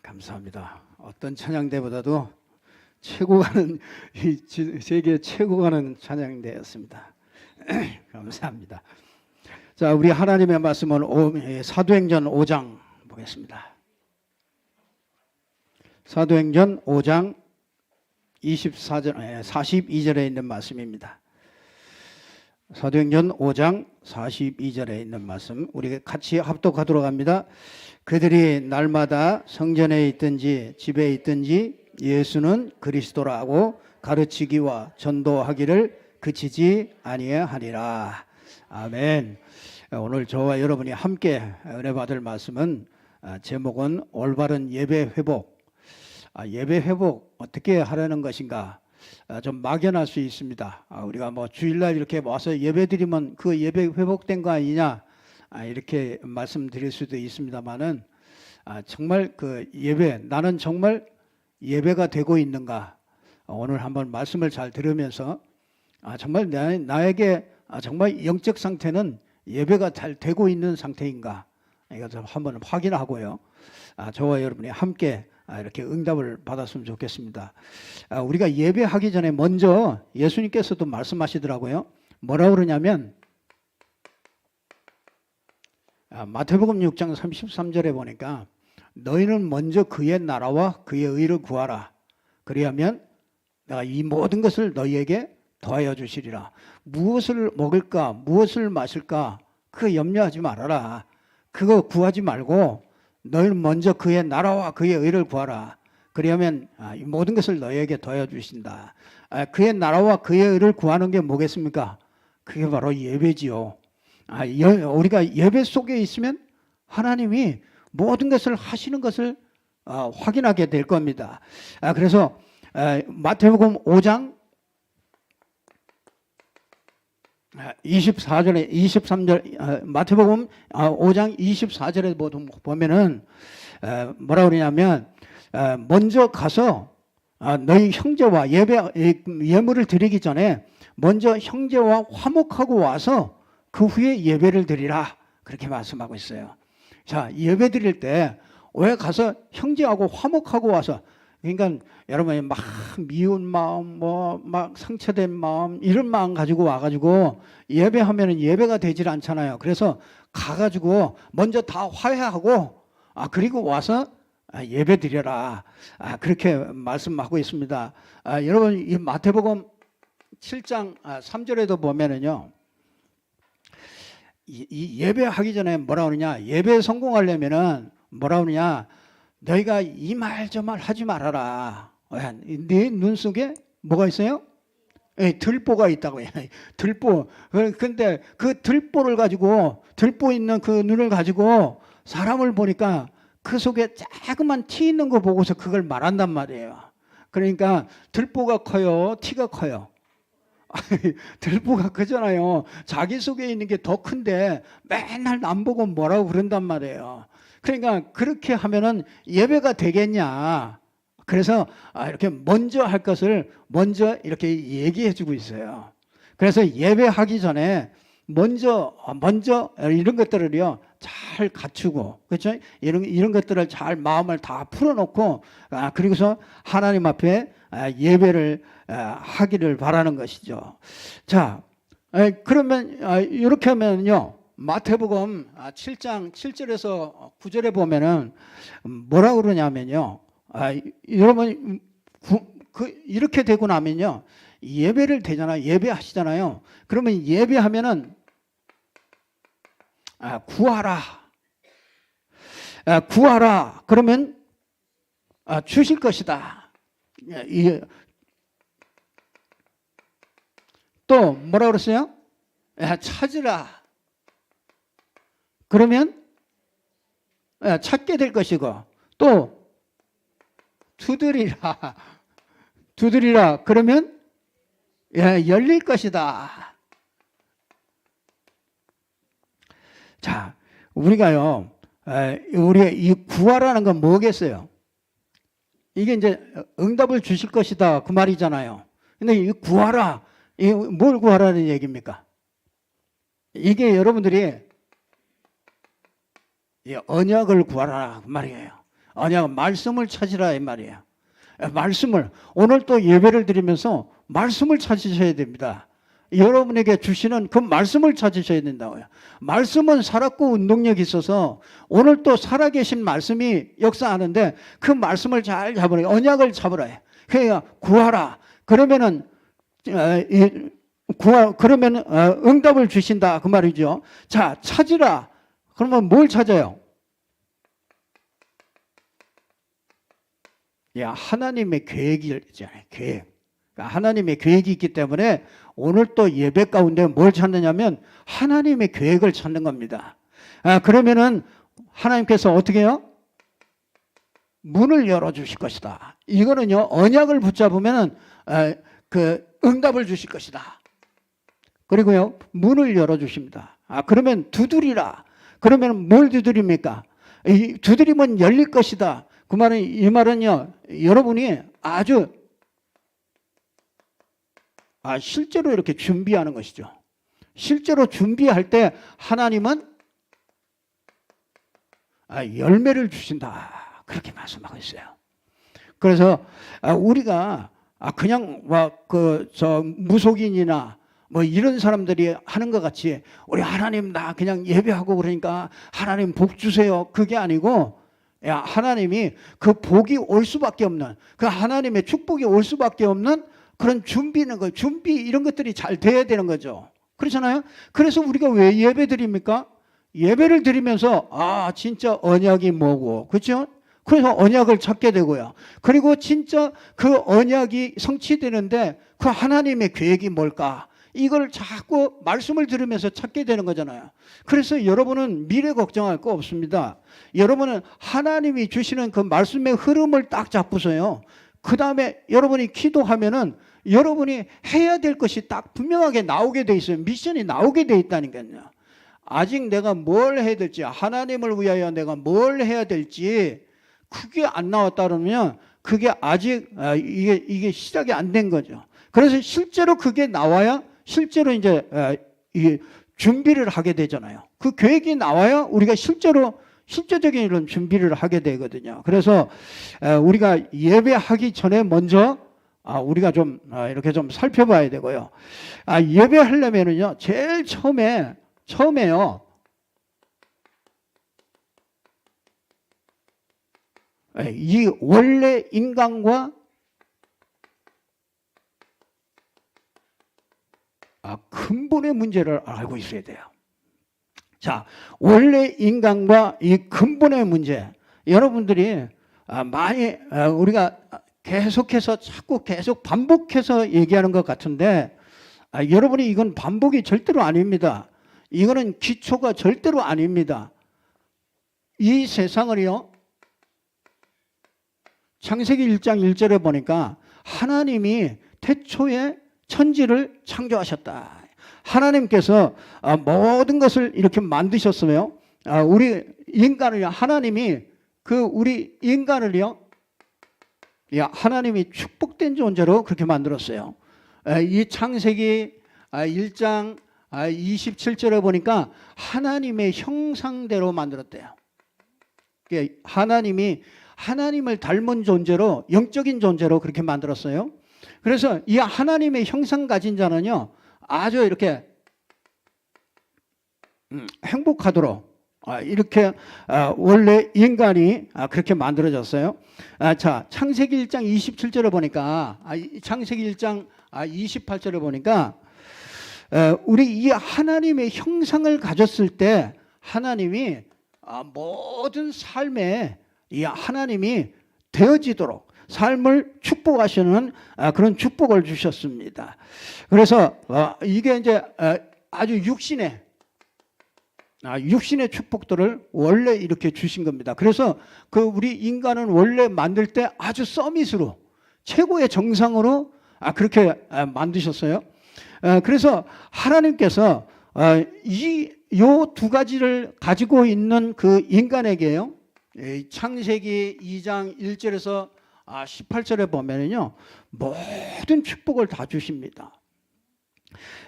감사합니다. 어떤 찬양대보다도 최고가는 세계 최고가는 찬양대였습니다. 감사합니다. 자, 우리 하나님의 말씀은 사도행전 5장 보겠습니다. 사도행전 5장 42절에 있는 말씀입니다. 사도행전 5장 42절에 있는 말씀 우리 같이 합독하도록 합니다. 그들이 날마다 성전에 있든지 집에 있든지 예수는 그리스도라고 가르치기와 전도하기를 그치지 아니하니라. 아멘. 오늘 저와 여러분이 함께 은혜 받을 말씀은 제목은 올바른 예배 회복. 예배 회복 어떻게 하려는 것인가 좀 막연할 수 있습니다. 우리가 뭐 주일날 이렇게 와서 예배 드리면 그 예배 회복된 거 아니냐 이렇게 말씀드릴 수도 있습니다만은 정말 그 예배 나는 정말 예배가 되고 있는가 오늘 한번 말씀을 잘 들으면서 정말 나에게 정말 영적 상태는 예배가 잘 되고 있는 상태인가 이것을 한번 확인하고요. 저와 여러분이 함께 이렇게 응답을 받았으면 좋겠습니다. 우리가 예배하기 전에 먼저 예수님께서도 말씀하시더라고요. 뭐라고 그러냐면 마태복음 6장 33절에 보니까 너희는 먼저 그의 나라와 그의 의를 구하라. 그리하면 내가 이 모든 것을 너희에게 더하여 주시리라. 무엇을 먹을까 무엇을 마실까 그거 염려하지 말아라. 그거 구하지 말고 너희는 먼저 그의 나라와 그의 의를 구하라. 그리하면 이 모든 것을 너희에게 더하여 주신다. 그의 나라와 그의 의를 구하는 게 뭐겠습니까? 그게 바로 예배지요. 우리가 예배 속에 있으면 하나님이 모든 것을 하시는 것을 확인하게 될 겁니다. 그래서 마태복음 5장 24절에 23절 마태복음 5장 24절에 보면은 뭐라 그러냐면 먼저 가서 너희 형제와 예물을 드리기 전에 먼저 형제와 화목하고 와서 그 후에 예배를 드리라 그렇게 말씀하고 있어요. 자, 예배 드릴 때 왜 가서 형제하고 화목하고 와서 그러니까 여러분이 막 미운 마음, 막 상처된 마음 이런 마음 가지고 와가지고 예배하면은 예배가 되질 않잖아요. 그래서 가가지고 먼저 다 화해하고 그리고 와서 예배 드려라. 그렇게 말씀하고 있습니다. 여러분 이 마태복음 7장 3절에도 보면은요. 이 예배하기 전에 뭐라 그러냐? 예배 성공하려면은 뭐라 그러냐? 너희가 이 말 저 말 하지 말아라. 네 눈 속에 뭐가 있어요? 들보가 있다고 해요. 들보. 근데 그 들보를 가지고 들보 있는 그 눈을 가지고 사람을 보니까 그 속에 자그만 티 있는 거 보고서 그걸 말한단 말이에요. 그러니까 들보가 커요, 티가 커요. 들보가 크잖아요. 자기 속에 있는 게 더 큰데 맨날 남 보고 뭐라고 그런단 말이에요. 그러니까 그렇게 하면은 예배가 되겠냐. 그래서 이렇게 먼저 할 것을 먼저 이렇게 얘기해 주고 있어요. 그래서 예배하기 전에 먼저 이런 것들을요 잘 갖추고 그렇죠? 이런 것들을 잘 마음을 다 풀어놓고 그리고서 하나님 앞에 예배를 하기를 바라는 것이죠. 자, 그러면 이렇게 하면요. 마태복음 7장 7절에서 9절에 보면은 뭐라고 그러냐면요. 여러분 이렇게 되고 나면요. 예배를 되잖아요. 예배하시잖아요. 그러면 예배하면은 구하라. 구하라. 그러면 주실 것이다. 또 뭐라 그랬어요? 찾으라. 그러면 찾게 될 것이고 또 두드리라. 두드리라. 그러면 열릴 것이다. 자, 우리가요. 우리 이 구하라는 건 뭐겠어요? 이게 이제 응답을 주실 것이다 그 말이잖아요. 근데 이 구하라. 이 뭘 구하라는 얘기입니까? 이게 여러분들이 언약을 구하라 그 말이에요. 언약, 말씀을 찾으라 이 말이에요. 말씀을, 오늘 또 예배를 드리면서 말씀을 찾으셔야 됩니다. 여러분에게 주시는 그 말씀을 찾으셔야 된다고요. 말씀은 살았고 운동력이 있어서 오늘 또 살아계신 말씀이 역사하는데 그 말씀을 잘 잡으라. 언약을 잡으라. 그러니까 구하라. 그러면은 그러면 응답을 주신다 그 말이죠. 자, 찾으라. 그러면 뭘 찾아요? 야, 하나님의 계획이 있잖아요. 계획. 그러니까 하나님의 계획이 있기 때문에 오늘 또 예배 가운데 뭘 찾느냐면 하나님의 계획을 찾는 겁니다. 그러면은 하나님께서 어떻게 해요? 문을 열어주실 것이다. 이거는요, 언약을 붙잡으면 그 응답을 주실 것이다. 그리고요, 문을 열어주십니다. 그러면 두드리라. 그러면 뭘 두드립니까? 두드리면 열릴 것이다. 그 말은, 이 말은요, 여러분이 아주 실제로 이렇게 준비하는 것이죠. 실제로 준비할 때 하나님은 열매를 주신다. 그렇게 말씀하고 있어요. 그래서 우리가 그냥 무속인이나 뭐 이런 사람들이 하는 것 같이 우리 하나님 나 그냥 예배하고 그러니까 하나님 복 주세요. 그게 아니고 하나님이 그 복이 올 수밖에 없는, 그 하나님의 축복이 올 수밖에 없는 그런 준비는 거, 준비 이런 것들이 잘 돼야 되는 거죠. 그렇잖아요. 그래서 우리가 왜 예배 드립니까? 예배를 드리면서 진짜 언약이 뭐고, 그렇죠? 그래서 언약을 찾게 되고요. 그리고 진짜 그 언약이 성취되는데 그 하나님의 계획이 뭘까? 이걸 자꾸 말씀을 들으면서 찾게 되는 거잖아요. 그래서 여러분은 미래 걱정할 거 없습니다. 여러분은 하나님이 주시는 그 말씀의 흐름을 딱 잡고서요. 그 다음에 여러분이 기도하면은 여러분이 해야 될 것이 딱 분명하게 나오게 돼 있어요. 미션이 나오게 돼 있다니까요. 아직 내가 뭘 해야 될지, 하나님을 위하여 내가 뭘 해야 될지 그게 안 나왔다 그러면 그게 아직 이게 시작이 안 된 거죠. 그래서 실제로 그게 나와야 실제로 이제 준비를 하게 되잖아요. 그 계획이 나와야 우리가 실제적인 이런 준비를 하게 되거든요. 그래서 우리가 예배하기 전에 먼저 우리가 좀 이렇게 좀 살펴봐야 되고요. 예배하려면은요, 제일 처음에요. 이 원래 인간과 근본의 문제를 알고 있어야 돼요. 자, 원래 인간과 이 근본의 문제, 여러분들이 많이 우리가 계속해서 자꾸 계속 반복해서 얘기하는 것 같은데 여러분이 이건 반복이 절대로 아닙니다. 이거는 기초가 절대로 아닙니다. 이 세상을요, 창세기 1장 1절에 보니까 하나님이 태초에 천지를 창조하셨다. 하나님께서 모든 것을 이렇게 만드셨으며 우리 인간을 하나님이 우리 인간을요, 하나님이 축복된 존재로 그렇게 만들었어요. 이 창세기 1장 27절에 보니까 하나님의 형상대로 만들었대요. 하나님이 하나님을 닮은 존재로, 영적인 존재로 그렇게 만들었어요. 그래서 이 하나님의 형상 가진 자는요, 아주 이렇게 행복하도록 이렇게 원래 인간이 그렇게 만들어졌어요. 자, 창세기 1장 27절에 보니까 창세기 1장 28절에 보니까 우리 이 하나님의 형상을 가졌을 때 하나님이 모든 삶에 이 하나님이 되어지도록 삶을 축복하시는 그런 축복을 주셨습니다. 그래서 이게 이제 아주 육신의 축복들을 원래 이렇게 주신 겁니다. 그래서 우리 인간은 원래 만들 때 아주 서밋으로, 최고의 정상으로 그렇게 만드셨어요. 그래서 하나님께서 요 두 가지를 가지고 있는 그 인간에게요, 창세기 2장 1절에서 18절에 보면은요, 모든 축복을 다 주십니다.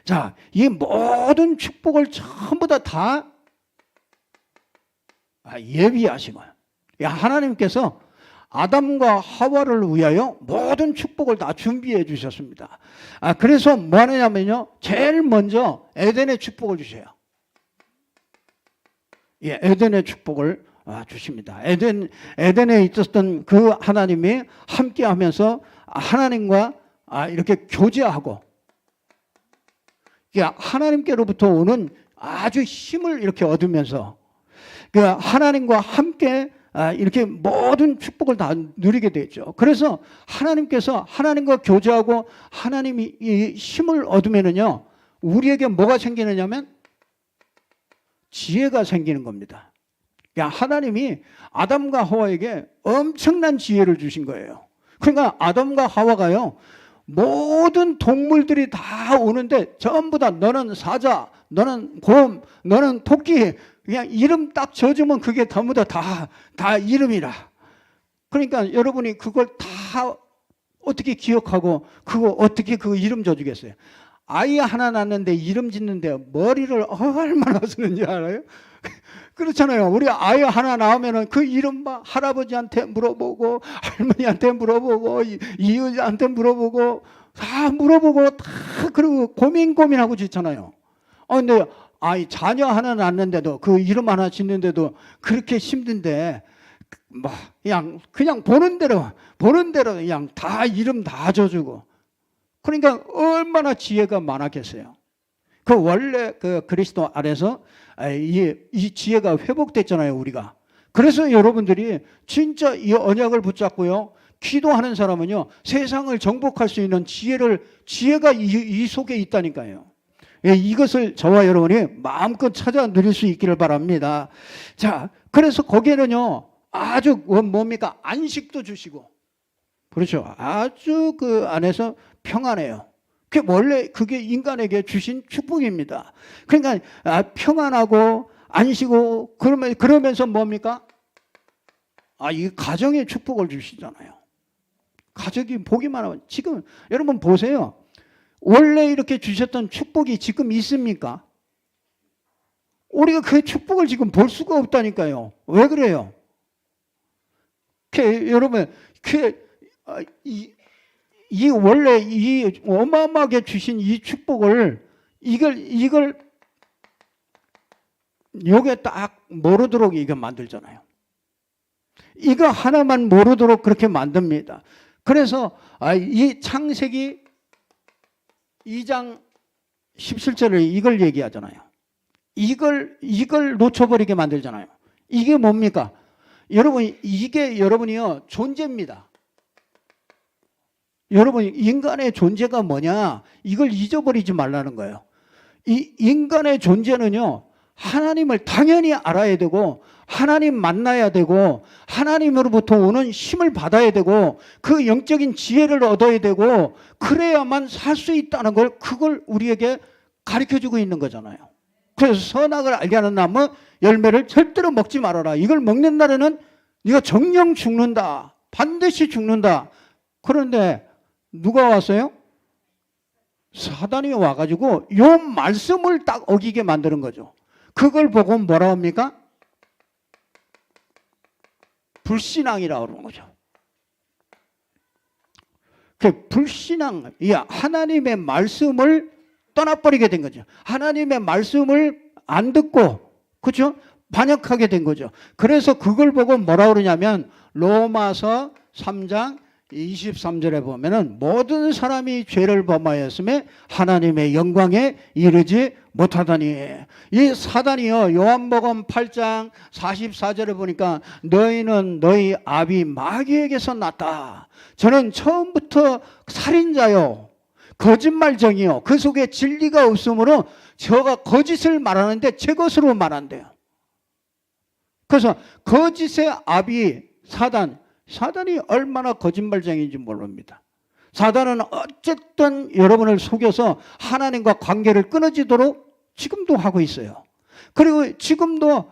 자, 이 모든 축복을 전부 다 예비하시고요. 야, 하나님께서 아담과 하와를 위하여 모든 축복을 다 준비해 주셨습니다. 그래서 뭐 하느냐면요, 제일 먼저 에덴의 축복을 주세요. 예, 에덴의 축복을 주십니다. 에덴에 있었던 그 하나님이 함께 하면서 하나님과 이렇게 교제하고, 하나님께로부터 오는 아주 힘을 이렇게 얻으면서 하나님과 함께 이렇게 모든 축복을 다 누리게 되죠. 그래서 하나님께서 하나님과 교제하고 하나님이 이 힘을 얻으면은요, 우리에게 뭐가 생기느냐면 지혜가 생기는 겁니다. 하나님이 아담과 하와에게 엄청난 지혜를 주신 거예요. 그러니까 아담과 하와가요, 모든 동물들이 다 오는데 전부 다 너는 사자, 너는 곰, 너는 토끼, 그냥 이름 딱 져주면 그게 전부 다 이름이라. 그러니까 여러분이 그걸 다 어떻게 기억하고 그거 어떻게 그 이름 져주겠어요? 아이 하나 낳는데 이름 짓는데 머리를 얼마나 쓰는지 알아요? 그렇잖아요. 우리 아이 하나 낳으면은 그 이름 막 할아버지한테 물어보고 할머니한테 물어보고 이웃한테 물어보고 다 물어보고 다 그리고 고민하고 짓잖아요. 근데 자녀 하나 낳는데도 그 이름 하나 짓는데도 그렇게 힘든데 뭐 그냥 보는 대로 그냥 다 이름 다 줘주고, 그러니까 얼마나 지혜가 많았겠어요. 그 원래 그 그리스도 안에서 이 지혜가 회복됐잖아요, 우리가. 그래서 여러분들이 진짜 이 언약을 붙잡고요, 기도하는 사람은요, 세상을 정복할 수 있는 지혜가 이 속에 있다니까요. 이것을 저와 여러분이 마음껏 찾아 누릴 수 있기를 바랍니다. 자, 그래서 거기에는요, 아주 뭡니까? 안식도 주시고, 그렇죠. 아주 그 안에서 평안해요. 원래 그게 인간에게 주신 축복입니다. 그러니까 평안하고 안식고 그러면서 뭡니까? 이 가정의 축복을 주시잖아요. 가족이 보기만 하면, 지금 여러분 보세요. 원래 이렇게 주셨던 축복이 지금 있습니까? 우리가 그 축복을 지금 볼 수가 없다니까요. 왜 그래요? 여러분, 원래 이 어마어마하게 주신 이 축복을 이걸 요게 딱 모르도록 이거 만들잖아요. 이거 하나만 모르도록 그렇게 만듭니다. 그래서 이 창세기 2장 17절에 이걸 얘기하잖아요. 이걸 놓쳐버리게 만들잖아요. 이게 뭡니까? 여러분, 이게 여러분이요, 존재입니다. 여러분, 인간의 존재가 뭐냐? 이걸 잊어버리지 말라는 거예요. 이 인간의 존재는요, 하나님을 당연히 알아야 되고, 하나님 만나야 되고, 하나님으로부터 오는 힘을 받아야 되고, 그 영적인 지혜를 얻어야 되고, 그래야만 살 수 있다는 걸, 그걸 우리에게 가르쳐주고 있는 거잖아요. 그래서 선악을 알게 하는 나무 열매를 절대로 먹지 말아라. 이걸 먹는 날에는 네가 정령 죽는다. 반드시 죽는다. 그런데 누가 왔어요? 사단이 와가지고 요 말씀을 딱 어기게 만드는 거죠. 그걸 보고 뭐라 합니까? 불신앙이라고 그러는 거죠. 그 불신앙, 하나님의 말씀을 떠나버리게 된 거죠. 하나님의 말씀을 안 듣고, 그렇죠? 반역하게 된 거죠. 그래서 그걸 보고 뭐라 그러냐면 로마서 3장 23절에 보면은 모든 사람이 죄를 범하였음에 하나님의 영광에 이르지 못하다니. 이 사단이요, 요한복음 8장 44절에 보니까 너희는 너희 아비 마귀에게서 났다. 저는 처음부터 살인자요, 거짓말쟁이요, 그 속에 진리가 없으므로 저가 거짓을 말하는데 제 것으로 말한대요. 그래서 거짓의 아비 사단이 얼마나 거짓말쟁이인지 모릅니다. 사단은 어쨌든 여러분을 속여서 하나님과 관계를 끊어지도록 지금도 하고 있어요. 그리고 지금도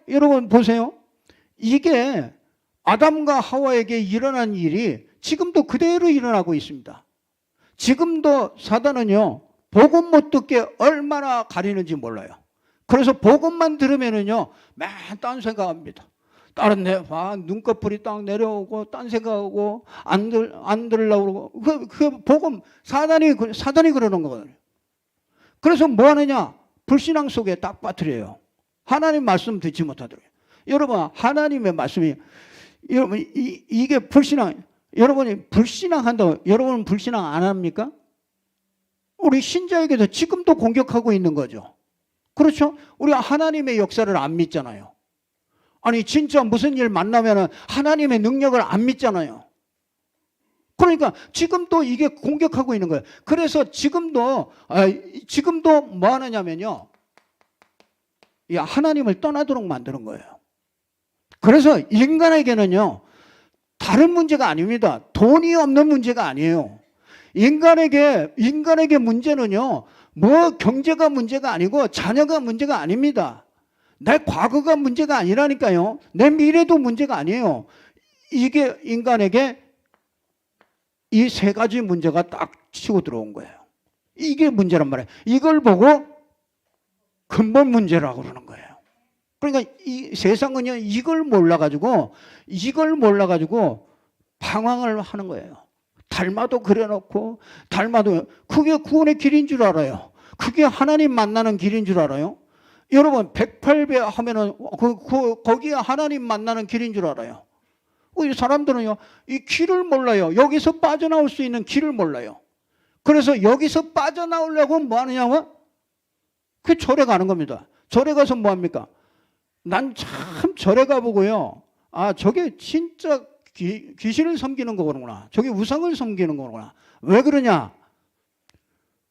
여러분 보세요. 이게 아담과 하와에게 일어난 일이 지금도 그대로 일어나고 있습니다. 지금도 사단은요, 복음 못 듣게 얼마나 가리는지 몰라요. 그래서 복음만 들으면은요, 맨 딴 생각합니다. 다른 데 봐, 눈꺼풀이 딱 내려오고 딴 생각하고 안 들으려고 그러고 그 복음 사단이 그러는 거거든요. 그래서 뭐 하느냐? 불신앙 속에 딱 빠뜨려요. 하나님 말씀 듣지 못하더라고요. 여러분 하나님의 말씀이 여러분 이게 불신앙. 여러분이 불신앙한다고 여러분은 불신앙 안 합니까? 우리 신자에게도 지금도 공격하고 있는 거죠. 그렇죠? 우리가 하나님의 역사를 안 믿잖아요. 아니 진짜 무슨 일 만나면 하나님의 능력을 안 믿잖아요. 그러니까 지금도 이게 공격하고 있는 거예요. 그래서 지금도 뭐 하느냐면요. 하나님을 떠나도록 만드는 거예요. 그래서 인간에게는요. 다른 문제가 아닙니다. 돈이 없는 문제가 아니에요. 인간에게 문제는요. 뭐 경제가 문제가 아니고 자녀가 문제가 아닙니다. 내 과거가 문제가 아니라니까요. 내 미래도 문제가 아니에요. 이게 인간에게 이 세 가지 문제가 딱 치고 들어온 거예요. 이게 문제란 말이에요. 이걸 보고 근본 문제라고 그러는 거예요. 그러니까 이 세상은요, 이걸 몰라가지고 방황을 하는 거예요. 닮아도 그려놓고, 그게 구원의 길인 줄 알아요. 그게 하나님 만나는 길인 줄 알아요. 여러분, 108배 하면은, 거기에 하나님 만나는 길인 줄 알아요. 이 사람들은요, 이 길을 몰라요. 여기서 빠져나올 수 있는 길을 몰라요. 그래서 여기서 빠져나오려고 뭐 하느냐면, 그 절에 가는 겁니다. 절에 가서 뭐 합니까? 난 참 절에 가보고요. 아, 저게 진짜 귀신을 섬기는 거구나. 저게 우상을 섬기는 거구나. 왜 그러냐?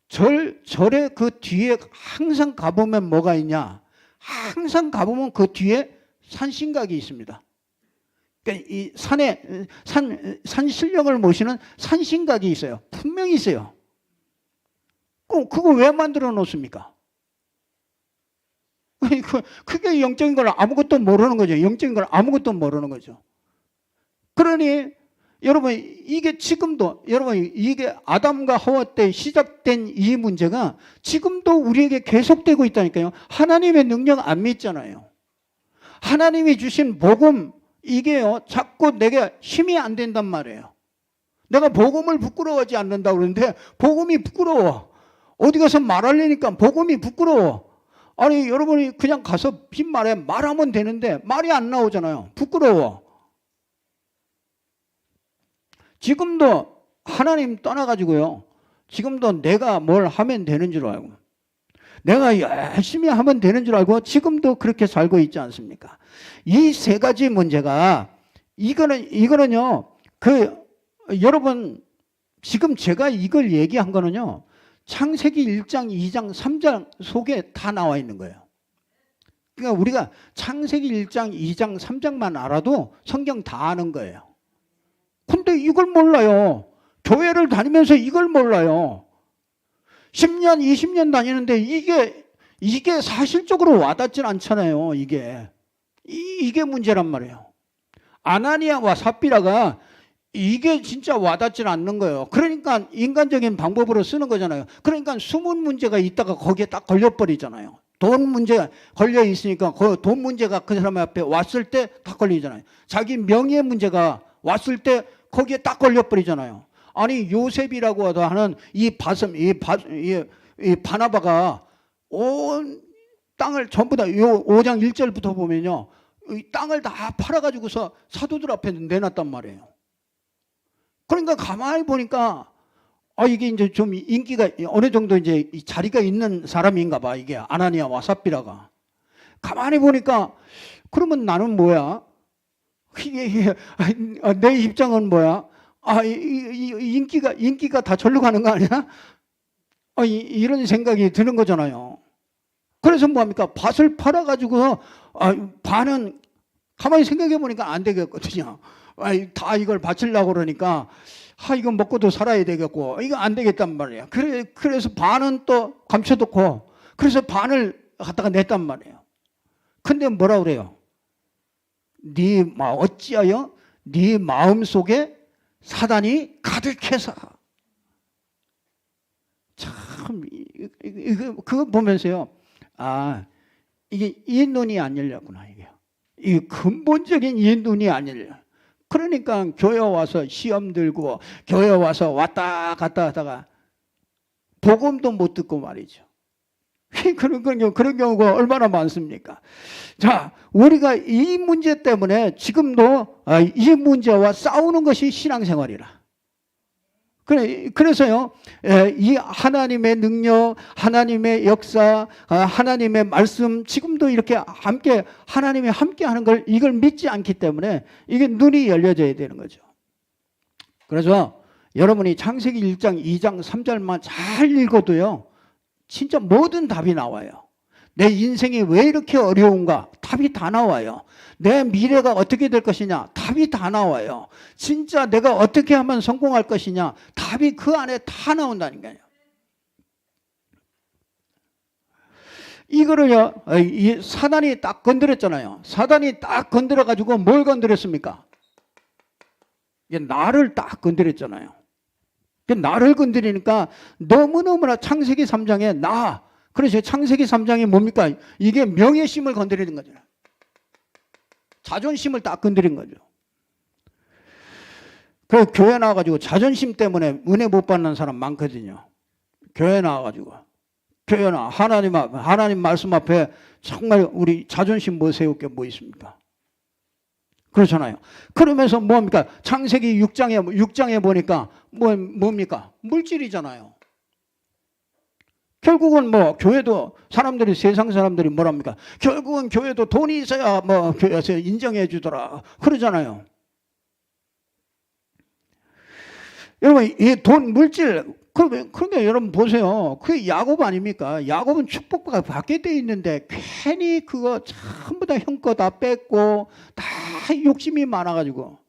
절에 그 뒤에 항상 가보면 뭐가 있냐? 항상 가보면 그 뒤에 산신각이 있습니다. 그러니까 이 산 신령을 모시는 산신각이 있어요. 분명히 있어요. 그거 왜 만들어 놓습니까? 그게 영적인 걸 아무것도 모르는 거죠. 영적인 걸 아무것도 모르는 거죠. 그러니 여러분 이게 지금도 여러분 이게 아담과 하와 때 시작된 이 문제가 지금도 우리에게 계속되고 있다니까요. 하나님의 능력 안 믿잖아요. 하나님이 주신 복음 이게요 자꾸 내게 힘이 안 된단 말이에요. 내가 복음을 부끄러워하지 않는다고 그러는데 복음이 부끄러워. 어디 가서 말하려니까 복음이 부끄러워. 아니 여러분이 그냥 가서 빈말에 말하면 되는데 말이 안 나오잖아요. 부끄러워. 지금도 하나님 떠나가지고요. 지금도 내가 뭘 하면 되는 줄 알고 내가 열심히 하면 되는 줄 알고 지금도 그렇게 살고 있지 않습니까? 이 세 가지 문제가 이거는요. 여러분 지금 제가 이걸 얘기한 거는요. 창세기 1장, 2장, 3장 속에 다 나와 있는 거예요. 그러니까 우리가 창세기 1장, 2장, 3장만 알아도 성경 다 아는 거예요. 근데 이걸 몰라요. 교회를 다니면서 이걸 몰라요. 10년, 20년 다니는데 이게 사실적으로 와닿진 않잖아요. 이게 문제란 말이에요. 아나니아와 삽비라가 이게 진짜 와닿질 않는 거예요. 그러니까 인간적인 방법으로 쓰는 거잖아요. 그러니까 숨은 문제가 있다가 거기에 딱 걸려버리잖아요. 돈 문제 걸려 있으니까 그 돈 문제가 그 사람 앞에 왔을 때 딱 걸리잖아요. 자기 명예 문제가 왔을 때 거기에 딱 걸려버리잖아요. 아니 요셉이라고 하는 이 바나바가 온 땅을 전부 다 요 5장 1절부터 보면요. 이 땅을 다 팔아가지고서 사도들 앞에 내놨단 말이에요. 그러니까 가만히 보니까 이게 이제 좀 인기가 어느 정도 이제 자리가 있는 사람인가 봐. 이게 아나니아와 삽비라가. 가만히 보니까 그러면 나는 뭐야? 내 입장은 뭐야? 인기가 다 절로 가는 거 아니야? 이런 생각이 드는 거잖아요. 그래서 뭐합니까? 밭을 팔아가지고 반은 가만히 생각해 보니까 안 되겠거든요. 다 이걸 바치려고 그러니까 이거 먹고도 살아야 되겠고 이거 안 되겠단 말이에요. 그래서 반은 또 감춰놓고 그래서 반을 갖다가 냈단 말이에요. 근데 뭐라 그래요? 어찌하여 네 마음속에 사단이 가득해서 참 그거 보면서요. 이게 이 눈이 안 열렸구나 이게. 이 근본적인 이 눈이 아니라. 그러니까 교회 와서 시험 들고 교회 와서 왔다 갔다 하다가 복음도 못 듣고 말이죠. 그런 경우가 얼마나 많습니까? 자, 우리가 이 문제 때문에 지금도 이 문제와 싸우는 것이 신앙생활이라. 그래서요, 이 하나님의 능력, 하나님의 역사, 하나님의 말씀, 지금도 이렇게 함께, 하나님이 함께 하는 걸, 이걸 믿지 않기 때문에 이게 눈이 열려져야 되는 거죠. 그래서 여러분이 창세기 1장, 2장, 3절만 잘 읽어도요, 진짜 모든 답이 나와요. 내 인생이 왜 이렇게 어려운가? 답이 다 나와요. 내 미래가 어떻게 될 것이냐? 답이 다 나와요. 진짜 내가 어떻게 하면 성공할 것이냐? 답이 그 안에 다 나온다니까요. 이거를요, 이 사단이 딱 건드렸잖아요. 사단이 딱 건드려가지고 뭘 건드렸습니까? 나를 딱 건드렸잖아요. 나를 건드리니까 너무너무나 창세기 3장에 그래서 창세기 3장이 뭡니까? 이게 명예심을 건드리는 거죠. 자존심을 딱 건드린 거죠. 그래서 교회 나와가지고 자존심 때문에 은혜 못 받는 사람 많거든요. 교회 나와가지고. 하나님 말씀 앞에 정말 우리 자존심 못 세울 게 뭐 있습니까? 그렇잖아요. 그러면서 뭡니까? 창세기 6장에 보니까 뭡니까? 물질이잖아요. 결국은 교회도 세상 사람들이 뭐랍니까? 결국은 교회도 돈이 있어야 교회에서 인정해 주더라. 그러잖아요. 여러분, 이 돈, 물질, 그러니까 여러분 보세요. 그게 야곱 아닙니까? 야곱은 축복받게 돼 있는데 괜히 그거 전부 다 형 거 다 뺏고 다 욕심이 많아가지고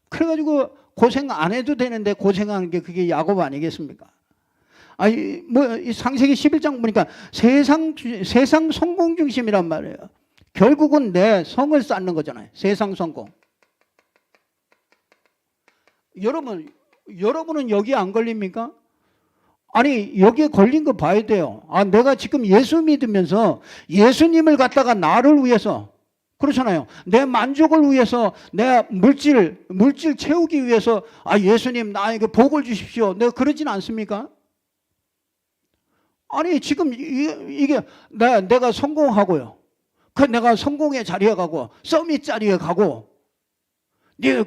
그래가지고 고생 안 해도 되는데 고생하는 게 그게 야곱 아니겠습니까? 이 창세기 11장 보니까 세상 성공 중심이란 말이에요. 결국은 내 성을 쌓는 거잖아요. 세상 성공. 여러분은 여기 안 걸립니까? 아니, 여기에 걸린 거 봐야 돼요. 내가 지금 예수 믿으면서 예수님을 갖다가 나를 위해서, 그렇잖아요. 내 만족을 위해서, 내 물질 채우기 위해서, 예수님 나에게 복을 주십시오. 내가 그러진 않습니까? 아니, 지금 이게 내가 성공하고요. 내가 성공의 자리에 가고, 서밋 자리에 가고,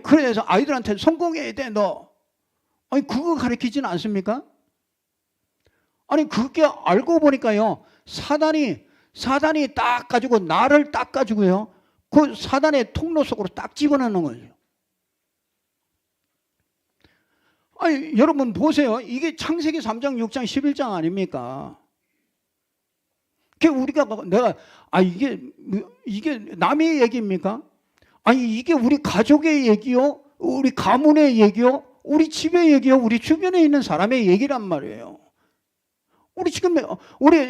그래서 아이들한테 성공해야 돼, 너. 아니, 그거 가르치진 않습니까? 아니, 그게 알고 보니까요, 사단이 딱 가지고, 나를 딱 가지고요, 그 사단의 통로 속으로 딱 집어넣는 거예요. 아니, 여러분 보세요. 이게 창세기 3장, 6장, 11장 아닙니까? 이게 남의 얘기입니까? 아니, 이게 우리 가족의 얘기요? 우리 가문의 얘기요? 우리 집의 얘기요? 우리 주변에 있는 사람의 얘기란 말이에요. 우리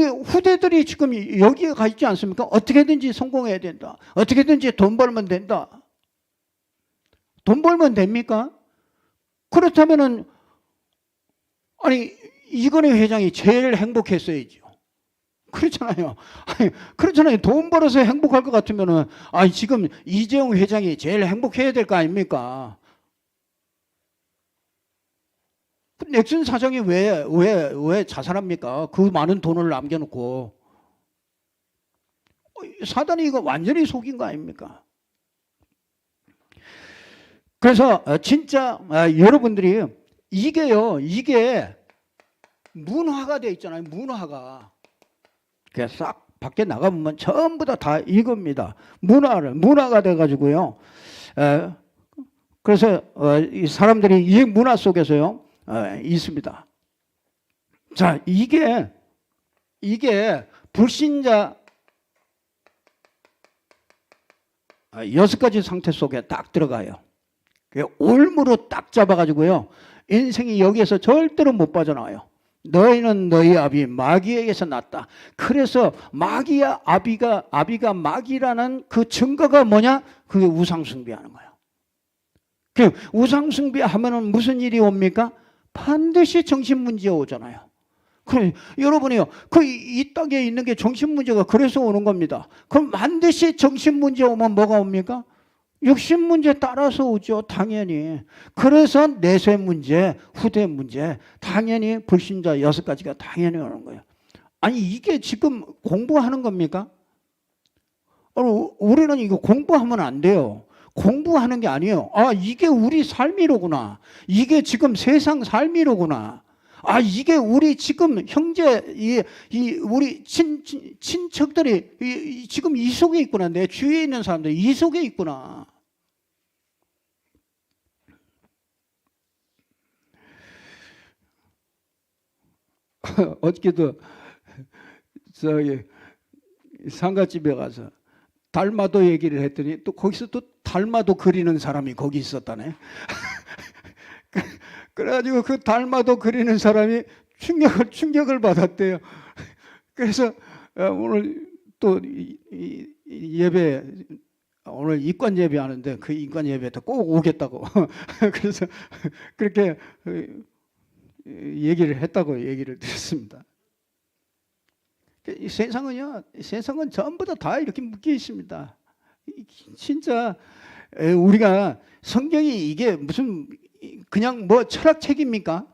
후대들이 지금 여기에 가 있지 않습니까? 어떻게든지 성공해야 된다. 어떻게든지 돈 벌면 된다. 돈 벌면 됩니까? 그렇다면은, 이건희 회장이 제일 행복했어야죠. 그렇잖아요. 그렇잖아요. 돈 벌어서 행복할 것 같으면은, 지금 이재용 회장이 제일 행복해야 될 거 아닙니까? 넥슨 사장이 왜 자살합니까? 그 많은 돈을 남겨놓고. 사단이 이거 완전히 속인 거 아닙니까? 그래서 진짜 여러분들이 이게 문화가 돼 있잖아요. 문화가. 그래서 싹 밖에 나가보면 전부 다 이겁니다. 문화가 돼가지고요. 그래서 이 사람들이 이 문화 속에서요. 있습니다. 자, 이게 불신자 6가지 상태 속에 딱 들어가요. 올무로 딱 잡아가지고요. 인생이 여기에서 절대로 못 빠져나와요. 너희는 너희 아비 마귀에게서 났다. 그래서 아비가 마귀라는 그 증거가 뭐냐? 그게 우상숭배하는 거예요. 그 우상숭배하면은 무슨 일이 옵니까? 반드시 정신문제 오잖아요. 여러분이요. 이 땅에 있는 게 정신 문제가 그래서 오는 겁니다. 그럼 반드시 정신 문제 오면 뭐가 옵니까? 육신 문제 따라서 오죠. 당연히. 그래서 내세 문제, 후대 문제, 당연히 불신자 6가지가 당연히 오는 거예요. 아니 이게 지금 공부하는 겁니까? 우리는 이거 공부하면 안 돼요. 공부하는 게 아니에요. 아, 이게 우리 삶이로구나. 이게 지금 세상 삶이로구나. 아, 이게 우리 지금 형제, 우리 친척들이 지금 이 속에 있구나. 내 주위에 있는 사람들이 이 속에 있구나. 어저께도 저기 상가집에 가서 달마도 얘기를 했더니 또 거기서 또 달마도 그리는 사람이 거기 있었다네. 그래가지고 그 달마도 그리는 사람이 충격을 받았대요. 그래서 오늘 또 예배, 오늘 입관 예배 하는데 그 입관 예배에 꼭 오겠다고. 그래서 그렇게 얘기를 했다고 얘기를 들었습니다. 이 세상은 전부 다 이렇게 묶여 있습니다. 진짜 우리가 성경이 이게 무슨 그냥 뭐 철학책입니까?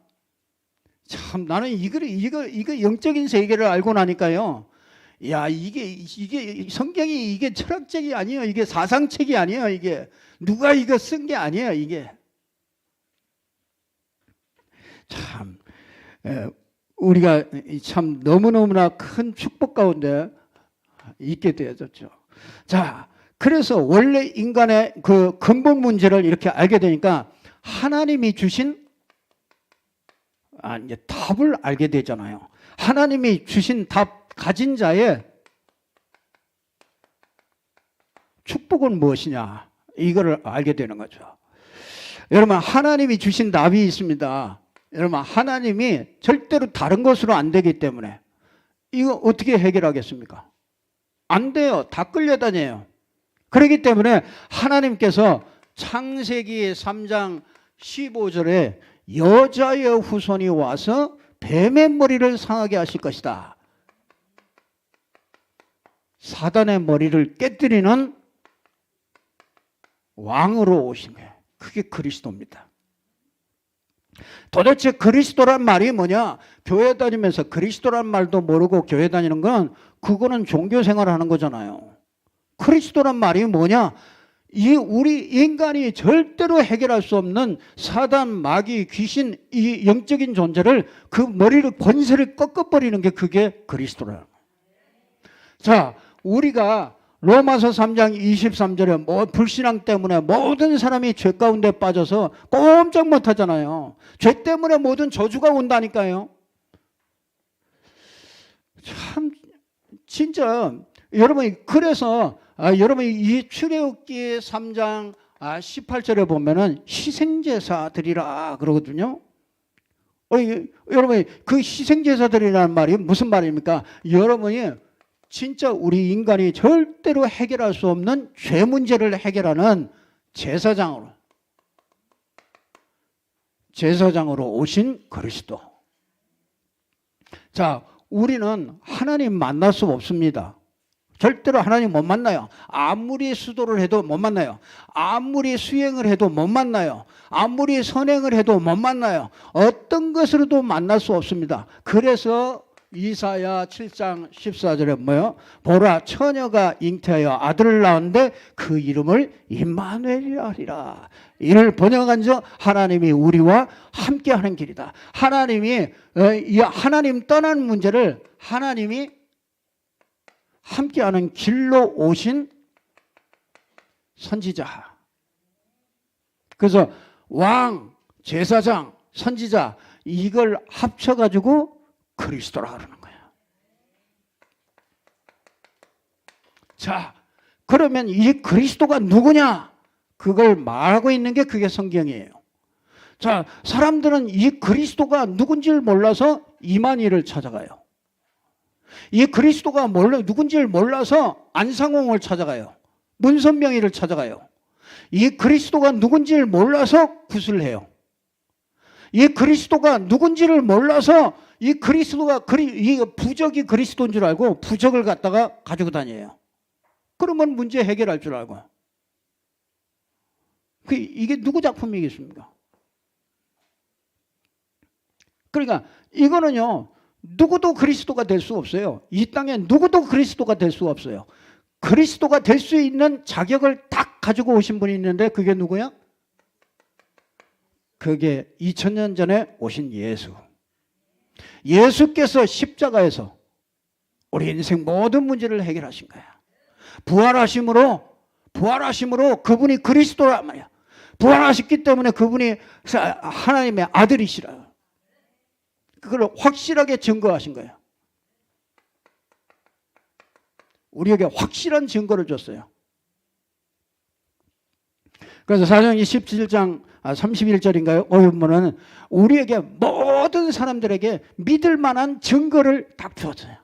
참 나는 이거 영적인 세계를 알고 나니까요. 야, 이게 성경이 이게 철학책이 아니에요. 이게 사상책이 아니에요. 이게 누가 이거 쓴 게 아니에요. 이게 참 우리가 참 너무너무나 큰 축복 가운데 있게 되어졌죠. 자, 그래서 원래 인간의 그 근본 문제를 이렇게 알게 되니까 하나님이 주신 이제 답을 알게 되잖아요. 하나님이 주신 답 가진 자의 축복은 무엇이냐, 이거를 알게 되는 거죠. 여러분, 하나님이 주신 답이 있습니다. 여러분, 하나님이 절대로 다른 것으로 안 되기 때문에 이거 어떻게 해결하겠습니까? 안 돼요. 다 끌려다녀요. 그렇기 때문에 하나님께서 창세기 3장 15절에 여자의 후손이 와서 뱀의 머리를 상하게 하실 것이다. 사단의 머리를 깨뜨리는 왕으로 오신 거예요. 그게 그리스도입니다. 도대체 그리스도란 말이 뭐냐? 교회 다니면서 그리스도란 말도 모르고 교회 다니는 건 그거는 종교 생활을 하는 거잖아요. 그리스도란 말이 뭐냐? 우리 인간이 절대로 해결할 수 없는 사단, 마귀, 귀신, 이 영적인 존재를 그 머리를 권세를 꺾어버리는 게 그게 그리스도라는 거예요. 자, 우리가 로마서 3장 23절에 불신앙 때문에 모든 사람이 죄 가운데 빠져서 꼼짝 못하잖아요. 죄 때문에 모든 저주가 온다니까요. 참 진짜 여러분이 그래서 여러분이 이 출애굽기 3장 18절에 보면은 희생제사 드리라 그러거든요. 여러분이 그 희생제사들이라는 말이 무슨 말입니까? 여러분이 진짜 우리 인간이 절대로 해결할 수 없는 죄 문제를 해결하는 제사장으로 오신 그리스도. 자, 우리는 하나님 만날 수 없습니다. 절대로 하나님 못 만나요. 아무리 수도를 해도 못 만나요. 아무리 수행을 해도 못 만나요. 아무리 선행을 해도 못 만나요. 어떤 것으로도 만날 수 없습니다. 그래서 이사야 7장 14절에 뭐요? 보라, 처녀가 잉태하여 아들을 낳았는데 그 이름을 임마누엘이라 하리라. 이를 번역한 적 하나님이 우리와 함께하는 길이다. 하나님이 하나님 떠난 문제를 하나님이 함께하는 길로 오신 선지자. 그래서 왕, 제사장, 선지자 이걸 합쳐가지고 그리스도라 그러는 거예요. 자, 그러면 이 그리스도가 누구냐? 그걸 말하고 있는 게 그게 성경이에요. 자, 사람들은 이 그리스도가 누군지를 몰라서 이만희를 찾아가요. 이 그리스도가 누군지를 몰라서 안상홍을 찾아가요. 문선명이를 찾아가요. 이 그리스도가 누군지를 몰라서 구슬해요. 이 그리스도가 누군지를 몰라서 이 그리스도가 이 부적이 그리스도인 줄 알고 부적을 갖다가 가지고 다녀요. 그러면 문제 해결할 줄 알고. 이게 누구 작품이겠습니까? 그러니까 이거는요, 누구도 그리스도가 될 수 없어요. 이 땅에 누구도 그리스도가 될 수 없어요. 그리스도가 될 수 있는 자격을 딱 가지고 오신 분이 있는데 그게 누구야? 그게 2000년 전에 오신 예수. 예수께서 십자가에서 우리 인생 모든 문제를 해결하신 거야. 부활하심으로 그분이 그리스도란 말이야. 부활하셨기 때문에 그분이 하나님의 아들이시라. 그걸 확실하게 증거하신 거예요. 우리에게 확실한 증거를 줬어요. 그래서 사도행전 17장 31절인가요? 보면은 우리에게 모든 사람들에게 믿을 만한 증거를 딱 주었어요.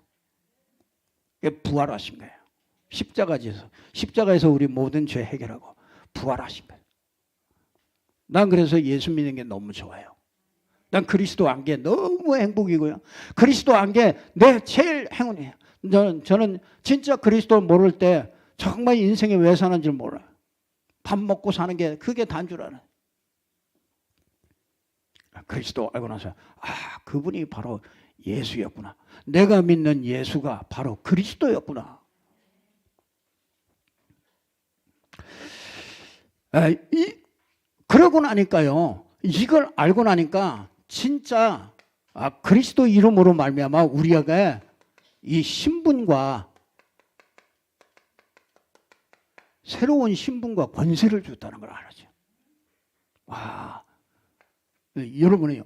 부활하신 거예요. 십자가에서 우리 모든 죄 해결하고 부활하신 거예요. 난 그래서 예수 믿는 게 너무 좋아요. 난 그리스도 안 게 너무 행복이고요. 그리스도 안 게 내 제일 행운이에요. 저는 진짜 그리스도 모를 때 정말 인생에 왜 사는지 몰라요. 밥 먹고 사는 게 그게 다인 줄 알아요. 그리스도 알고 나서 그분이 바로 예수였구나. 내가 믿는 예수가 바로 그리스도였구나. 그러고 나니까요. 이걸 알고 나니까 진짜 그리스도 이름으로 말미암아 우리에게 이 신분과 새로운 신분과 권세를 줬다는 걸 알았죠. 여러분이요.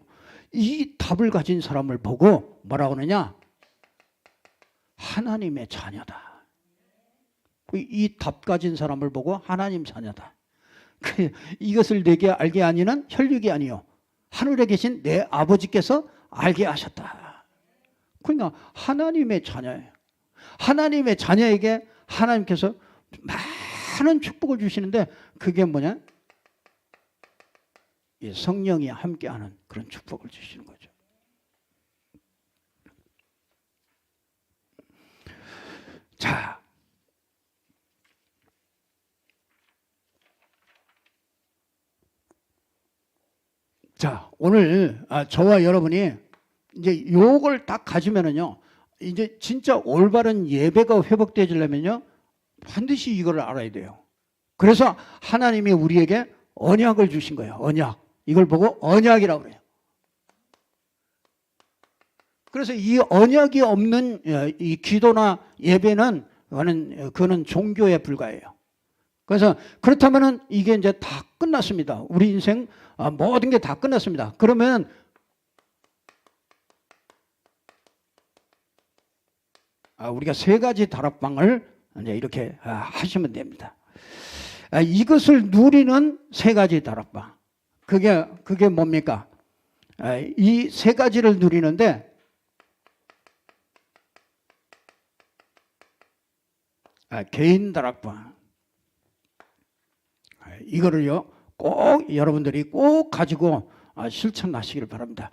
이 답을 가진 사람을 보고 뭐라고 하느냐? 하나님의 자녀다. 이 답 가진 사람을 보고 하나님 자녀다. 이것을 내게 알게 하니는 혈육이 아니요 하늘에 계신 내 아버지께서 알게 하셨다. 그러니까 하나님의 자녀예요. 하나님의 자녀에게 하나님께서 많은 축복을 주시는데 그게 뭐냐? 성령이 함께하는 그런 축복을 주시는 거죠. 자, 오늘 저와 여러분이 이제 요걸 딱 가지면은요, 이제 진짜 올바른 예배가 회복되지려면요, 반드시 이걸 알아야 돼요. 그래서 하나님이 우리에게 언약을 주신 거예요. 언약. 이걸 보고 언약이라고 그래요. 그래서 이 언약이 없는 이 기도나 예배는 그거는 종교에 불과해요. 그래서 그렇다면은 이게 이제 다 끝났습니다. 우리 인생 모든 게 다 끝났습니다. 그러면 우리가 세 가지 다락방을 이제 이렇게 하시면 됩니다. 이것을 누리는 세 가지 다락방. 그게 뭡니까? 이 세 가지를 누리는데 개인 다락방. 이거를요 꼭 여러분들이 꼭 가지고 실천하시기를 바랍니다.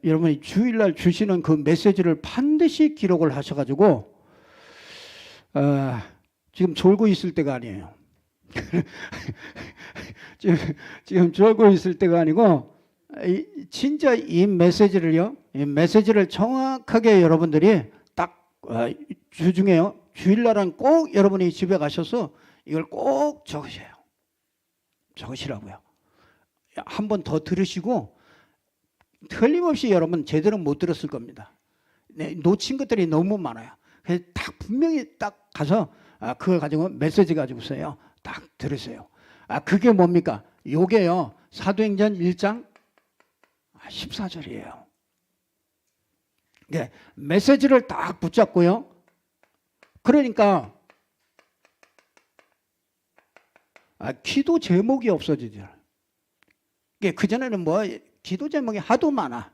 여러분이 주일날 주시는 그 메시지를 반드시 기록을 하셔가지고 지금 졸고 있을 때가 아니에요. 지금 졸고 있을 때가 아니고 진짜 이 메시지를 정확하게 여러분들이 딱 주중에요. 주일날은 꼭 여러분이 집에 가셔서 이걸 꼭 적으시라고요. 한 번 더 들으시고 틀림없이 여러분 제대로 못 들었을 겁니다. 놓친 것들이 너무 많아요. 그래서 딱 분명히 딱 가서 그걸 가지고 메시지 가지고서요 딱 들으세요. 그게 뭡니까? 요게요 사도행전 1장 14절이에요. 네, 메시지를 딱 붙잡고요. 그러니까 기도 제목이 없어지죠. 그전에는 기도 제목이 하도 많아.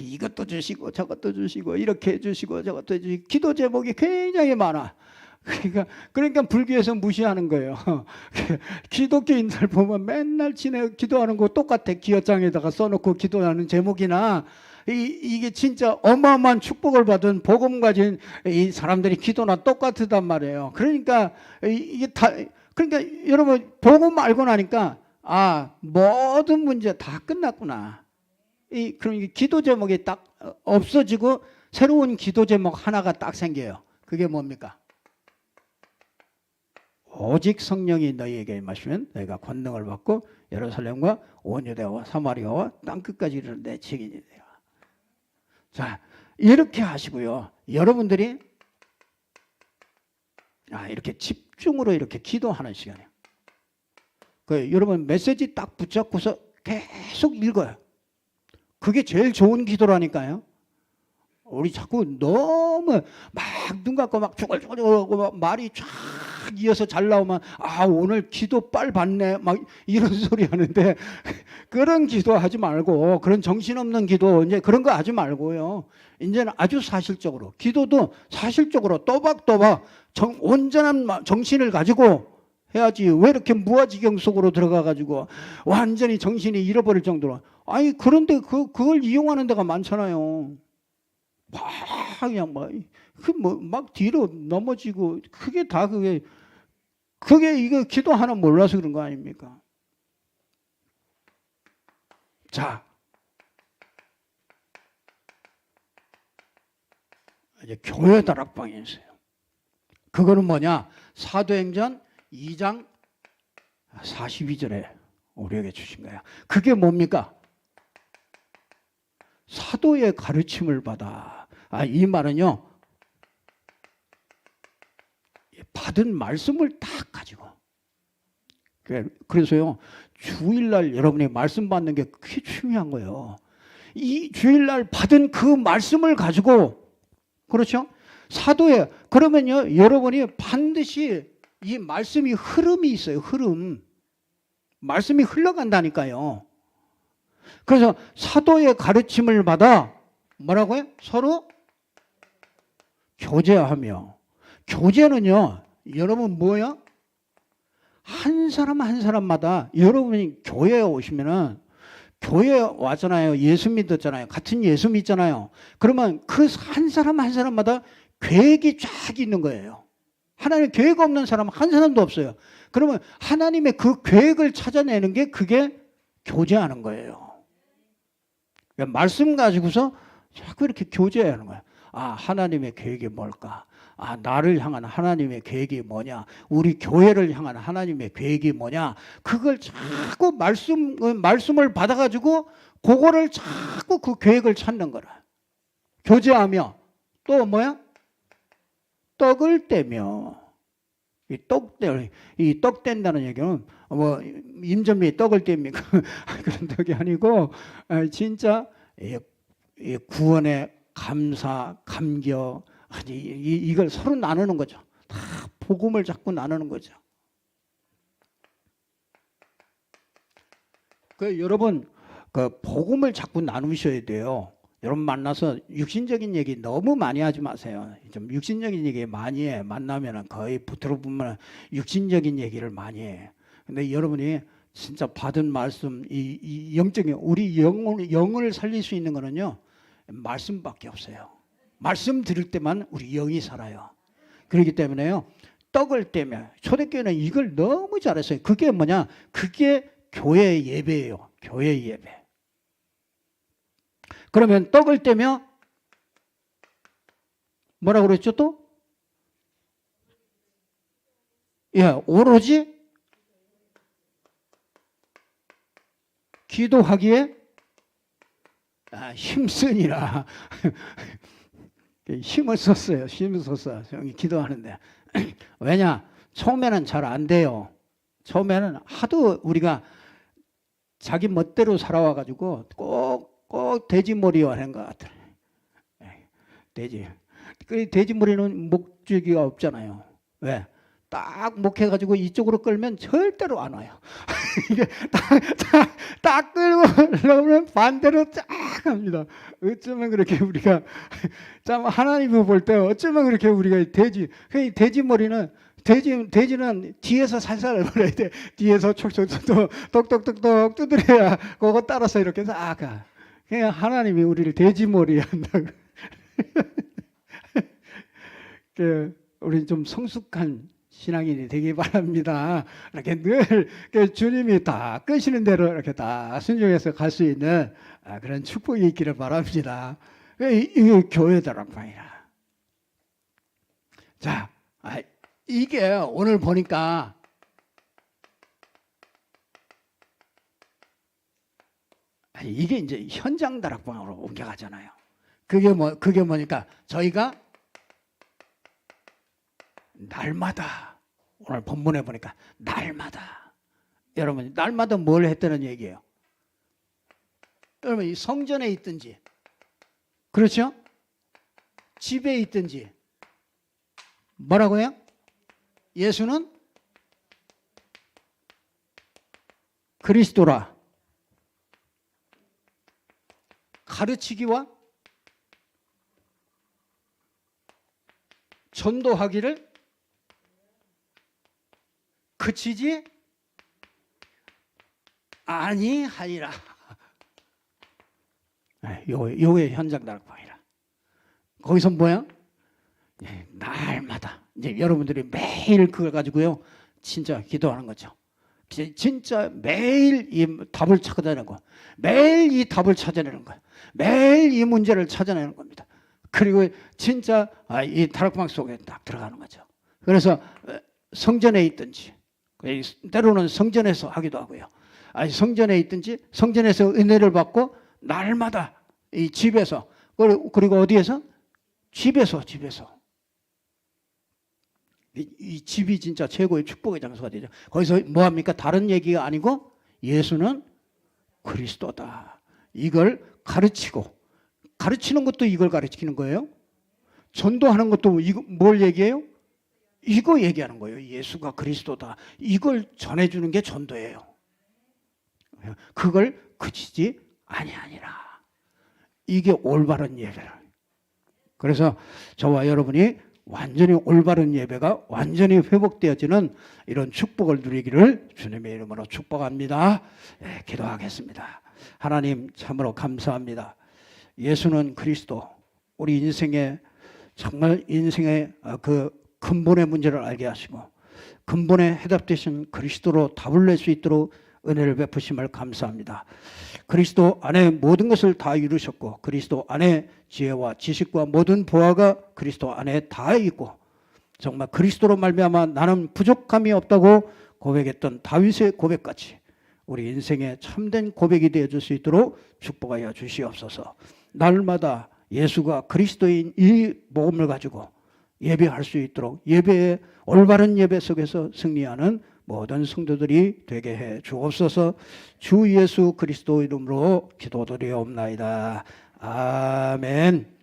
이것도 주시고 저것도 주시고 이렇게 해주시고 저것도 해주시고 기도 제목이 굉장히 많아. 그러니까 불교에서 무시하는 거예요. 기독교인들 보면 맨날 지내 기도하는 거 똑같아. 기어장에다가 써놓고 기도하는 제목이나 이게 진짜 어마어마한 축복을 받은 복음 가진 이 사람들이 기도나 똑같단 말이에요. 그러니까 이게 다 그러니까 여러분 복음 알고 나니까 아 모든 문제 다 끝났구나. 그럼 이게 기도 제목이 딱 없어지고 새로운 기도 제목 하나가 딱 생겨요. 그게 뭡니까? 오직 성령이 너희에게 임하시면 너희가 권능을 받고 예루살렘과 온 유대와 사마리아와 땅끝까지 이르는 내 증인이 되라. 자, 이렇게 하시고요. 여러분들이 이렇게 집중으로 이렇게 기도하는 시간이에요. 여러분 메시지 딱 붙잡고서 계속 읽어요. 그게 제일 좋은 기도라니까요. 우리 자꾸 너무 막 눈 감고 막 쭈글쭈글하고 막 말이 쫙 이어서 잘 나오면 오늘 기도 빨 받네 막 이런 소리 하는데 그런 기도 하지 말고 그런 정신없는 기도 이제 그런 거 하지 말고요. 이제는 아주 사실적으로 기도도 사실적으로 또박또박 온전한 정신을 가지고 해야지. 왜 이렇게 무아지경 속으로 들어가 가지고 완전히 정신이 잃어버릴 정도로 그런데 그걸 이용하는 데가 많잖아요. 막 그냥 막 뒤로 넘어지고 그게 이거 기도 하나 몰라서 그런 거 아닙니까? 자, 이제 교회 다락방이 있어요. 그거는 뭐냐? 사도행전 2장 42절에 우리에게 주신 거야. 그게 뭡니까? 사도의 가르침을 받아. 이 말은요, 받은 말씀을 딱 가지고. 그래서요, 주일날 여러분이 말씀 받는 게 그게 중요한 거예요. 이 주일날 받은 그 말씀을 가지고, 그렇죠? 그러면요, 여러분이 반드시 이 말씀이 흐름이 있어요, 흐름. 말씀이 흘러간다니까요. 그래서 사도의 가르침을 받아 뭐라고요? 서로 교제하며. 교제는요, 여러분 뭐야? 한 사람 한 사람마다 여러분이 교회에 오시면은 교회에 왔잖아요. 예수 믿었잖아요. 같은 예수 믿잖아요. 그러면 그 한 사람 한 사람마다 계획이 쫙 있는 거예요. 하나님 계획 없는 사람 한 사람도 없어요. 그러면 하나님의 그 계획을 찾아내는 게 그게 교제하는 거예요. 말씀 가지고서 자꾸 이렇게 교제하는 거야. 하나님의 계획이 뭘까? 나를 향한 하나님의 계획이 뭐냐? 우리 교회를 향한 하나님의 계획이 뭐냐? 그걸 자꾸 말씀을 받아가지고 그거를 자꾸 그 계획을 찾는 거라. 교제하며 또 뭐야? 떡을 떼며. 이 떡 뗀다는 얘기는 임전미에 떡을 뗍니까? 그런 떡이 아니고 진짜 구원의 감사, 감격 이걸 서로 나누는 거죠. 다 복음을 자꾸 나누는 거죠. 여러분 복음을 자꾸 나누셔야 돼요. 여러분 만나서 육신적인 얘기 너무 많이 하지 마세요. 좀 육신적인 얘기 많이 해. 만나면 거의 들어보면 육신적인 얘기를 많이 해. 근데 여러분이 진짜 받은 말씀, 이 영적인 우리 영을 살릴 수 있는 거는요, 말씀밖에 없어요. 말씀 들을 때만 우리 영이 살아요. 그렇기 때문에요, 떡을 떼면 초대교회는 이걸 너무 잘했어요. 그게 뭐냐? 그게 교회 예배예요. 교회 예배. 그러면 떡을 떼며 뭐라고 그랬죠 또? 오로지 기도하기에 힘쓰니라. 힘을 썼어요. 힘을 썼어. 기도하는데. 왜냐? 처음에는 잘 안 돼요. 처음에는 하도 우리가 자기 멋대로 살아와가지고 꼭 돼지머리와 하는 것 같아요. 돼지. 그 돼지머리는 목줄기가 없잖아요. 왜? 딱 목해가지고 이쪽으로 끌면 절대로 안 와요. 이게 딱 끌고 그러면 반대로 쫙 갑니다. 어쩌면 그렇게 우리가 참 하나님을 볼 때 어쩌면 그렇게 우리가 돼지 머리는 돼지는 뒤에서 살살 벌어야 돼. 뒤에서 촉촉촉 똑똑똑똑 두드려야 그거 따라서 이렇게 싹 가. 그냥 하나님이 우리를 돼지 머리 한다고. 우리 좀 성숙한 신앙인이 되기 바랍니다. 이렇게 늘 주님이 다 끄시는 대로 이렇게 다 순종해서 갈 수 있는 그런 축복이 있기를 바랍니다. 이게 교회다란 말이야. 자, 이게 오늘 보니까 이게 이제 현장 다락방으로 옮겨가잖아요. 그게 뭐니까 저희가 날마다 오늘 본문에 보니까 날마다 여러분 날마다 뭘 했다는 얘기예요. 여러분 이 성전에 있든지 그렇죠? 집에 있든지 뭐라고요? 예수는 그리스도라 가르치기와 전도하기를 그치지 아니하리라. 요게 현장 다락방이라. 거기서 뭐야? 날마다 이제 여러분들이 매일 그걸 가지고요 진짜 기도하는 거죠. 진짜 매일 이 답을 찾아내는 거, 매일 이 답을 찾아내는 거야. 매일 이 문제를 찾아내는 겁니다. 그리고 진짜 이 다락방 속에 딱 들어가는 거죠. 그래서 성전에 있든지 때로는 성전에서 하기도 하고요. 성전에 있든지 성전에서 은혜를 받고 날마다 이 집에서 그리고 어디에서? 집에서 이 집이 진짜 최고의 축복의 장소가 되죠. 거기서 뭐합니까? 다른 얘기가 아니고 예수는 그리스도다. 이걸 가르치는 것도 이걸 가르치는 거예요. 전도하는 것도 뭘 얘기해요? 이거 얘기하는 거예요. 예수가 그리스도다. 이걸 전해주는 게 전도예요. 그걸 그치지 아니하니라. 이게 올바른 예배라. 그래서 저와 여러분이 완전히 올바른 예배가 완전히 회복되어지는 이런 축복을 누리기를 주님의 이름으로 축복합니다. 네, 기도하겠습니다. 하나님 참으로 감사합니다. 예수는 그리스도, 우리 인생의 정말 인생의 그 근본의 문제를 알게 하시고 근본에 해답되신 그리스도로 답을 낼 수 있도록 은혜를 베푸심을 감사합니다. 그리스도 안에 모든 것을 다 이루셨고 그리스도 안에 지혜와 지식과 모든 보화가 그리스도 안에 다 있고 정말 그리스도로 말미암아 나는 부족함이 없다고 고백했던 다윗의 고백같이 우리 인생의 참된 고백이 되어줄 수 있도록 축복하여 주시옵소서. 날마다 예수가 그리스도인 이 복음을 가지고 예배할 수 있도록 예배의 올바른 예배 속에서 승리하는 모든 성도들이 되게 해 주옵소서. 주 예수 그리스도 이름으로 기도드리옵나이다. 아멘.